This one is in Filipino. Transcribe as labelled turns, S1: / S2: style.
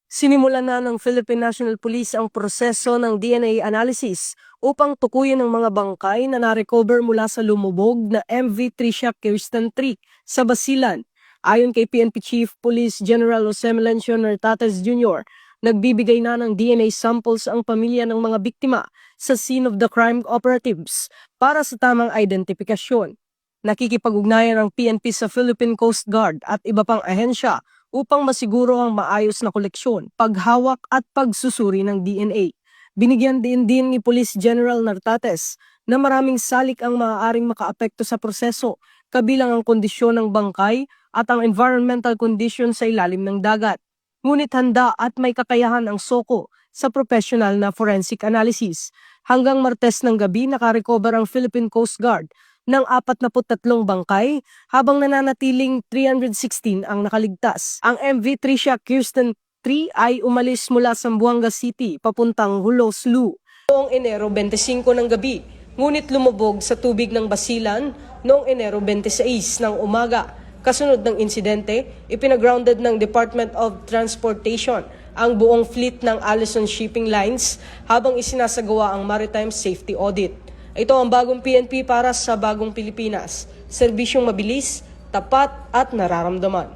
S1: Sinimulan na ng Philippine National Police ang proseso ng DNA analysis upang tukuyin ang mga bangkay na narecover mula sa lumubog na MV Tricia Kirsten 3 sa Basilan. Ayon kay PNP Chief Police General Jose Melencio Nartates Jr., nagbibigay na ng DNA samples ang pamilya ng mga biktima sa scene of the crime operatives para sa tamang identifikasyon. Nakikipag-ugnayan ang PNP sa Philippine Coast Guard at iba pang ahensya upang masiguro ang maayos na koleksyon, paghawak at pagsusuri ng DNA. Binigyan din ni Police General Nartates na maraming salik ang maaaring makaapekto sa proseso, kabilang ang kondisyon ng bangkay at ang environmental condition sa ilalim ng dagat. Ngunit handa at may kakayahan ang SOCO sa professional na forensic analysis. Hanggang Martes ng gabi nakarecover ang Philippine Coast Guard ng 43 bangkay habang nananatiling 316 ang nakaligtas. Ang MV Tricia Kirsten 3 ay umalis mula Zamboanga City papuntang Huloslu noong Enero 25 ng gabi, ngunit lumubog sa tubig ng Basilan noong Enero 26 ng umaga. Kasunod ng insidente, ipinagrounded ng Department of Transportation ang buong fleet ng Allison Shipping Lines habang isinasagawa ang maritime safety audit. Ito ang bagong PNP para sa bagong Pilipinas. Serbisyong mabilis, tapat at nararamdaman.